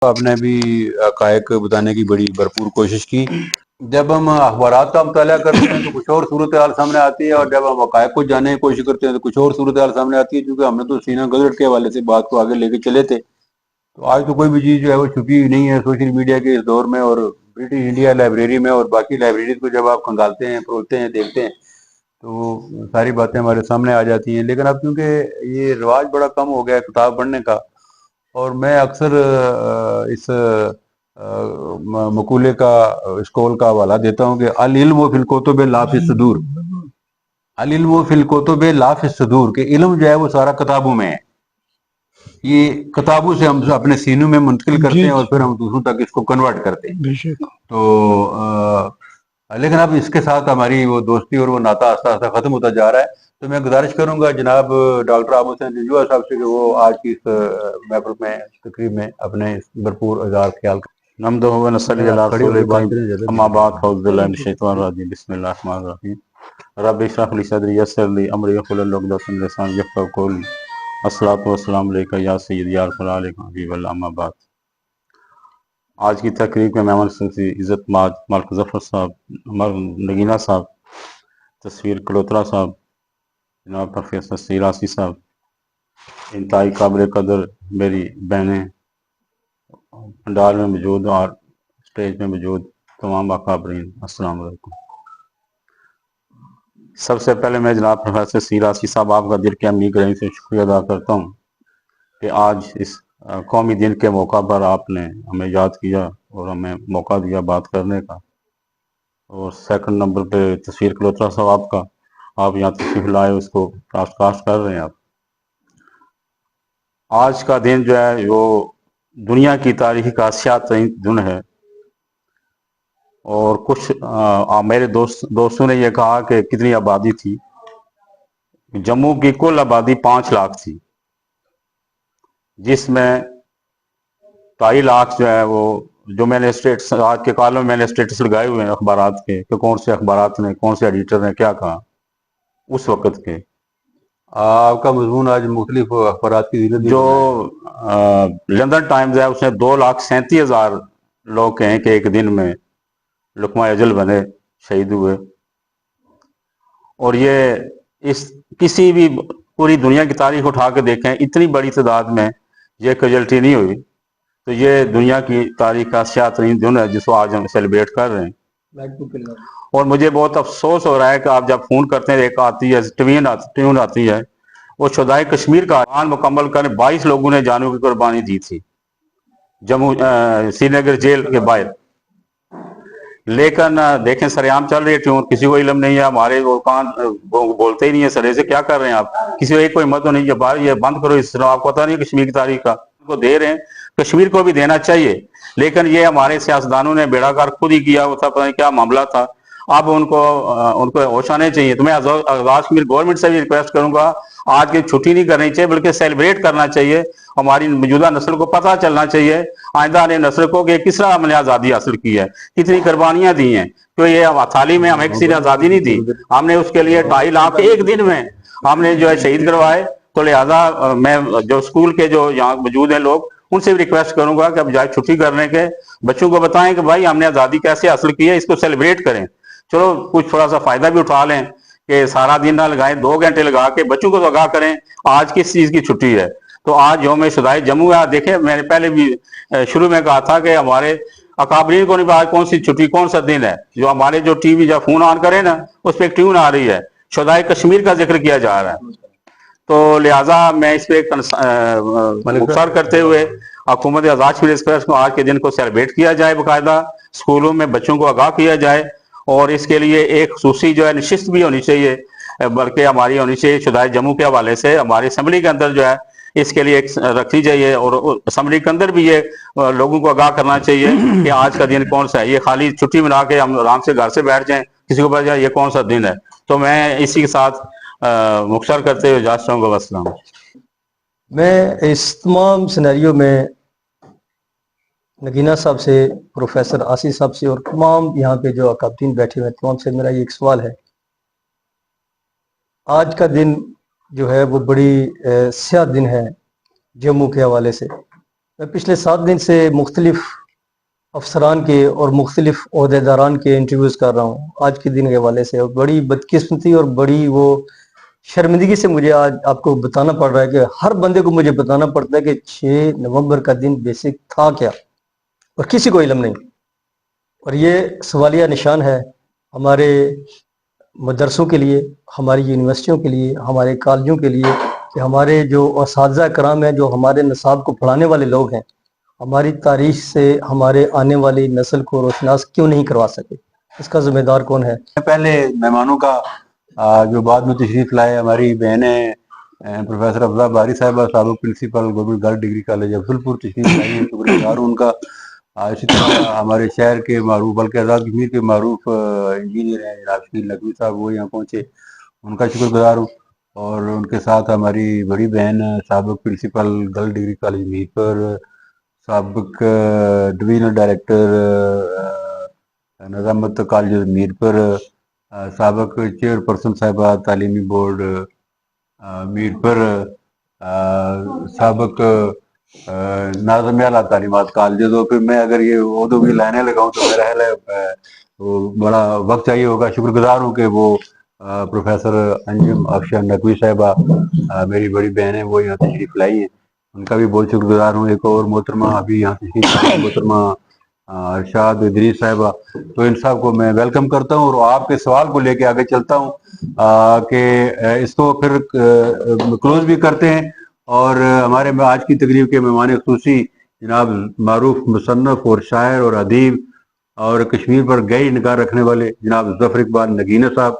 آپ نے بھی حقائق بتانے کی بڑی بھرپور کوشش کی۔ جب ہم اخبارات کا مطالعہ کرتے ہیں تو کچھ اور صورتحال سامنے آتی ہے، اور جب ہم حقائق کو جاننے کی کوشش کرتے ہیں تو کچھ اور صورتحال سامنے آتی ہے، کیونکہ ہم نے تو سینہ گزٹ کے حوالے سے بات کو آگے لے کے چلے تھے۔ تو آج تو کوئی بھی چیز جو ہے وہ چھپی نہیں ہے سوشل میڈیا کے اس دور میں، اور برٹش انڈیا لائبریری میں اور باقی لائبریریز کو جب آپ کھنگالتے ہیں، پرولتے ہیں، دیکھتے ہیں تو ساری باتیں ہمارے سامنے آ جاتی ہیں۔ لیکن اب کیونکہ یہ رواج بڑا کم ہو گیا ہے کتاب پڑھنے کا، اور میں اکثر اس مقولے کا، اس قول کا حوالہ دیتا ہوں کہ العلم فی الکتب لا فی الصدور، العلم فی الکتب لا فی الصدور، کہ علم جو ہے وہ سارا کتابوں میں ہے۔ یہ کتابوں سے ہم اپنے سینوں میں منتقل کرتے ہیں اور پھر ہم دوسروں تک اس کو کنورٹ کرتے ہیں۔ تو لیکن اب اس کے ساتھ ہماری وہ دوستی اور وہ ناطہ آہستہ آہستہ ختم ہوتا جا رہا ہے۔ تو میں گزارش کروں گا جناب ڈاکٹر عامر حسین جنجوعہ صاحب سے کہ وہ آج کی اس محفل میں، تقریب میں اپنے بھرپور اظہار خیال کریں۔ نمدہ و نصلی علی رسول الکریم، اما بعد، اعوذ باللہ من الشیطان الرجیم، بسم اللہ الرحمن الرحیم۔ رب اشرح لی صدری یسر لی امری واحلل عقدۃ من لسانی یفقہوا قولی۔ الصلاۃ والسلام علیکہ یا سیدی یا رسول اللہ حبیب اللہ، اما بعد۔ آج کی تقریب کے مہمان خصوصی عزت مآب ملک ظفر صاحب، نگینہ صاحب، تصویر کلوترا صاحب، جناب پروفیسر سیراسی صاحب، انتہائی قابل قدر میری بہنیں، پنڈال میں موجود اور اسٹیج میں موجود تمام اکابرین، السلام علیکم۔ سب سے پہلے میں جناب پروفیسر سیراسی صاحب آپ کا دل کے امیر گرامی سے شکریہ ادا کرتا ہوں کہ آج اس قومی دن کے موقع پر آپ نے ہمیں یاد کیا اور ہمیں موقع دیا بات کرنے کا۔ اور سیکنڈ نمبر پہ تصویر کلوترا صاحب آپ یہاں تشریف لائے، اس کو کاسٹ کر رہے ہیں آپ۔ آج کا دن جو ہے وہ دنیا کی تاریخ کا سیاہ ترین دن ہے، اور کچھ میرے دوستوں نے یہ کہا کہ کتنی آبادی تھی۔ جموں کی کل آبادی 5 لاکھ تھی، جس میں 2.5 لاکھ جو ہے وہ، جو میں نے اسٹیٹس آج کے کالم میں نے اسٹیٹس لگائے ہوئے ہیں اخبارات کے کہ کون سے اخبارات نے، کون سے ایڈیٹر نے کیا کہا اس وقت کے۔ آپ کا مضمون آج مختلف اخبارات کی زینت بھی جو بنا ہے۔ لندن ٹائمز ہے اس نے 2,37,000 لوگ کہیں کہ ایک دن میں لقمہ اجل بنے، شہید ہوئے۔ اور یہ کسی بھی پوری دنیا کی تاریخ اٹھا کے دیکھیں، اتنی بڑی تعداد میں یہ کیجولٹی نہیں ہوئی۔ تو یہ دنیا کی تاریخ کا سیاہ ترین دن ہے جس کو آج ہم سیلیبریٹ کر رہے ہیں۔ اور مجھے بہت افسوس ہو رہا ہے کہ آپ جب فون کرتے ہیں، ایک آتی ہے ٹیون آتی ہے، وہ شہدائے کشمیر کا اعلان مکمل کرنے 22 لوگوں نے جانوں کی قربانی دی تھی سری نگر جیل کے باہر۔ لیکن دیکھیں سریعام چل رہی ہے ٹیون، کسی کو علم نہیں ہے، ہمارے وہ کان بولتے ہی نہیں ہے سرے سے، کیا کر رہے ہیں آپ؟ کسی کو ایک کوئی ہمت تو نہیں ہے یہ بند کرو اس طرح، آپ کو پتہ نہیں کشمیر کی تاریخ کا کو دے رہے ہیں، کشمیر کو بھی دینا چاہیے۔ لیکن یہ ہمارے سیاستدانوں نے بیڑا گرک خود ہی کیا ہوتا، پتہ نہیں کیا معاملہ تھا۔ اب ان کو ہوش آنے چاہیے۔ تو میں آزاد کشمیر گورنمنٹ سے بھی ریکویسٹ کروں گا، آج کی چھٹی نہیں کرنی چاہیے بلکہ سیلیبریٹ کرنا چاہیے۔ ہماری موجودہ نسل کو پتہ چلنا چاہیے، آئندہ آنے نسل کو، کہ کس طرح ہم نے آزادی حاصل کی ہے، کتنی قربانیاں دی ہیں۔ تو یہ تھالی میں ہمیں کسی نے آزادی نہیں دی، ہم نے اس کے لیے 2.5 لاکھ ایک دن میں ہم نے جو ہے شہید کروائے۔ تو لہٰذا میں جو اسکول کے جو یہاں موجود ہیں لوگ، ان سے بھی ریکویسٹ کروں گا کہ اب جائے چھٹی کرنے کے بچوں کو بتائیں کہ بھائی ہم نے آزادی کیسے حاصل کی ہے، اس کو سیلیبریٹ کریں۔ چلو کچھ تھوڑا سا فائدہ بھی اٹھا لیں کہ سارا دن نہ لگائیں، 2 گھنٹے لگا کے بچوں کو تو آگاہ کریں آج کس چیز کی چھٹی ہے۔ تو آج یوم شہدائے جموں ہے۔ دیکھیں میں نے پہلے بھی شروع میں کہا تھا کہ ہمارے اکابرین کو نہیں، آج کون سی چھٹی، کون سا دن ہے؟ جو ہمارے جو ٹی وی جب فون آن کریں نا، اس پہ ایک ٹیون آ رہی ہے، شہدائے کشمیر کا ذکر کیا جا رہا ہے۔ تو لہٰذا میں اس پہ مختصر کرتے ہوئے حکومت آزاد کشمیر ایکسپریس کو آج کے دن کو سیلیبریٹ کیا جائے، باقاعدہ اسکولوں میں بچوں کو آگاہ کیا جائے، اور اس کے لیے ایک خصوصی جو ہے نشست بھی ہونی چاہیے، بلکہ ہماری ہونی چاہیے شہدائے جموں کے حوالے سے، ہماری اسمبلی کے اندر جو ہے اس کے لیے ایک رکھنی چاہیے، اور اسمبلی کے اندر بھی یہ لوگوں کو آگاہ کرنا چاہیے کہ آج کا دن کون سا ہے۔ یہ خالی چھٹی منا کے ہم آرام سے گھر سے بیٹھ جائیں، کسی کو پتا جائے یہ کون سا دن ہے۔ تو میں اسی کے ساتھ مختصر کرتے ہوئے اجازت چاہوں گا، والسلام۔ میں اس تمام سینیریو میں نگینہ صاحب سے، پروفیسر آصف صاحب سے، اور تمام یہاں پہ جو اکابرین بیٹھے ہوئے ہیں تمام سے میرا یہ ایک سوال ہے۔ آج کا دن جو ہے وہ بڑی سیاہ دن ہے جموں کے حوالے سے۔ میں پچھلے 7 دن سے مختلف افسران کے اور مختلف عہدیداران کے انٹرویوز کر رہا ہوں آج کے دن کے حوالے سے، اور بڑی بدقسمتی اور بڑی وہ شرمندگی سے مجھے آج آپ کو بتانا پڑ رہا ہے کہ ہر بندے کو مجھے بتانا پڑتا ہے کہ 6 نومبر کا دن بیسک تھا کیا، اور کسی کو علم نہیں۔ اور یہ سوالیہ نشان ہے ہمارے مدرسوں کے لیے، ہماری یونیورسٹیوں کے لیے، ہمارے کالجوں کے لیے، کہ ہمارے جو اساتذہ کرام ہیں، جو ہمارے نصاب کو پڑھانے والے لوگ ہیں، ہماری تاریخ سے ہمارے آنے والی نسل کو روشناس کیوں نہیں کروا سکے؟ اس کا ذمہ دار کون ہے؟ پہلے مہمانوں کا جو بعد میں تشریف لائے، ہماری بہنیں پروفیسر افضا باری صاحبہ، سابق principal government girls degree college Afzalpur تشریف لائی ہیں، شکر گزار ہوں ان کا۔ اسی طرح ہمارے شہر کے معروف، بلکہ آزاد کشمیر کے معروف انجینئر ہیں جناب شکیل نقوی صاحب، وہ یہاں پہنچے، ان کا شکر گزار ہوں۔ اور ان کے ساتھ ہماری بڑی بہن سابق پرنسپل گرلز ڈگری کالج میر پر، سابق ڈویژنل ڈائریکٹر نظامت کالج میر پر، سابق چیئر پرسن صاحبہ تعلیمی بورڈ میر پر، سابق ناظم اعلیٰ تعلیمات کالج۔ تو پھر میں اگر یہ عہدوں کی لائنیں لگاؤں تو میرا خیال ہے وہ بڑا وقت چاہیے ہوگا۔ شکر گزار ہوں کہ وہ پروفیسر انجم افشار نقوی صاحبہ میری بڑی بہن ہیں، وہ یہاں تشریف لائی ہیں، ان کا بھی بہت شکر گزار ہوں۔ ایک اور محترمہ ابھی یہاں تشریف لائی ہیں، محترمہ ارشاد ادریس صاحبہ، تو ان صاحب کو میں ویلکم کرتا ہوں۔ اور آپ کے سوال کو لے کے آگے چلتا ہوں کہ اس کو پھر کلوز بھی کرتے ہیں۔ اور ہمارے آج کی تقریب کے مہمان خصوصی جناب معروف مصنف اور شاعر اور ادیب اور کشمیر پر گہری نگاہ رکھنے والے جناب ظفر اقبال نگینہ صاحب،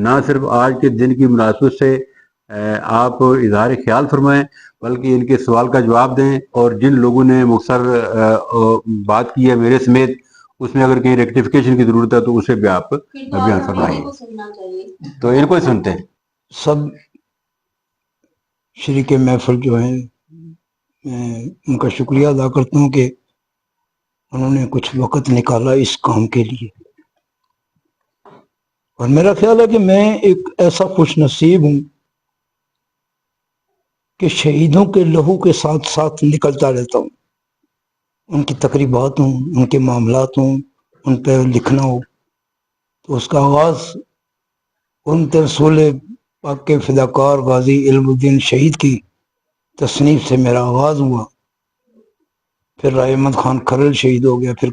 نہ صرف آج کے دن کی مناسبت سے آپ اظہار خیال فرمائیں بلکہ ان کے سوال کا جواب دیں، اور جن لوگوں نے مختصر بات کی ہے میرے سمیت، اس میں اگر کہیں ریکٹیفیکیشن کی ضرورت ہے تو اسے بھی آپ بیان فرمائیں۔ تو ان کو ہی سنتے ہیں۔ سب شریک محفل جو ہیں، میں ان کا شکریہ ادا کرتا ہوں کہ انہوں نے کچھ وقت نکالا اس کام کے لیے۔ اور میرا خیال ہے کہ میں ایک ایسا خوش نصیب ہوں کہ شہیدوں کے لہو کے ساتھ ساتھ نکلتا رہتا ہوں، ان کی تقریبات ہوں، ان کے معاملات ہوں، ان پہ لکھنا ہو، تو اس کا آغاز ان رسول پاک کے فداکار غازی علم الدین شہید کی تصنیف سے میرا آغاز ہوا۔ پھر رائے احمد خان کھرل شہید ہو گیا، پھر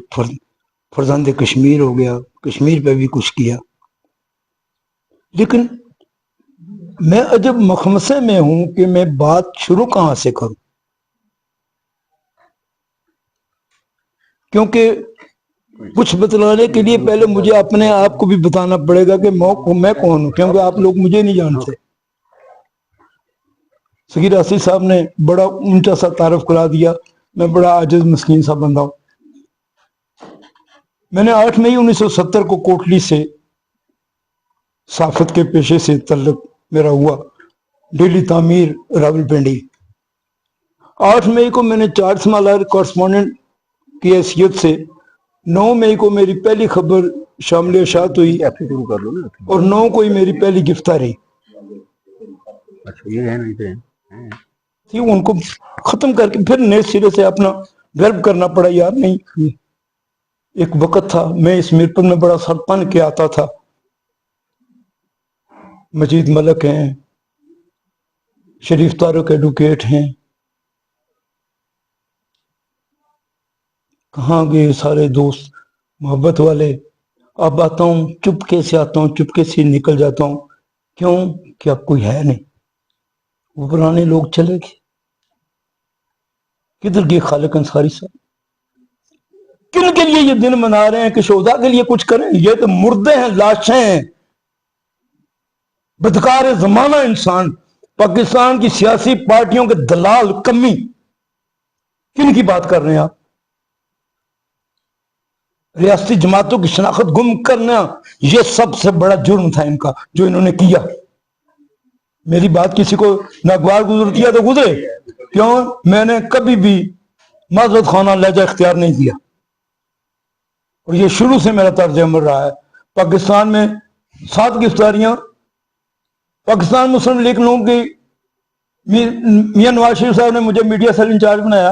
فرزند کشمیر ہو گیا، کشمیر پہ بھی کچھ کیا۔ لیکن میں عجب مخمصے میں ہوں کہ میں بات شروع کہاں سے کروں، کیونکہ کچھ بتلانے کے لیے پہلے مجھے اپنے آپ کو بھی بتانا پڑے گا کہ میں کون ہوں، کیونکہ آپ لوگ مجھے نہیں جانتے۔ سگیر آصف صاحب نے بڑا اونچا سا تعارف کرا دیا، میں بڑا عاجز مسکین سا بندہ ہوں۔ میں نے 8 مئی 1970 کو کوٹلی سے صحافت کے پیشے سے تعلق میرا ہوا، ڈیلی تعمیر راولپنڈی۔ 8 مئی کو میں نے چارج مالار کورسپونڈنٹ کی حیثیت سے، 9 مئی کو میری پہلی خبر شامل اشاعت ہوئی، اور 9 کو ہی میری پہلی گرفتاری تھی۔ ان کو ختم کر کے پھر نئے سرے سے اپنا ڈیولپ کرنا پڑا۔ یار نہیں، ایک وقت تھا میں اس میرپور میں بڑا سر پن کے آتا تھا، مجید ملک ہیں، شریف طارق ایڈوکیٹ ہیں، کہاں گئے سارے دوست محبت والے۔ اب آتا ہوں چپکے سے، آتا ہوں چپکے سے نکل جاتا ہوں، کیوں کہ اب کوئی ہے نہیں، وہ پرانے لوگ چلے گئے۔ کدھر گئے خالق انصاری صاحب؟ کن کے لیے یہ دن منا رہے ہیں کہ شہداء کے لیے کچھ کریں؟ یہ تو مردے ہیں، لاشیں ہیں، بدکار زمانہ انسان، پاکستان کی سیاسی پارٹیوں کے دلال کمی۔ کن کی بات کر رہے ہیں آپ؟ ریاستی جماعتوں کی شناخت گم کرنا، یہ سب سے بڑا جرم تھا ان کا جو انہوں نے کیا۔ میری بات کسی کو ناگوار گزرتی ہے تو گزرے، کیوں؟ میں نے کبھی بھی معذرت خانہ لہجہ اختیار نہیں کیا، اور یہ شروع سے میرا طرز عمل رہا ہے۔ پاکستان میں 7 گرفتاریاں، پاکستان مسلم لیگ نون کی میاں نواز شریف صاحب نے مجھے میڈیا سیل انچارج بنایا،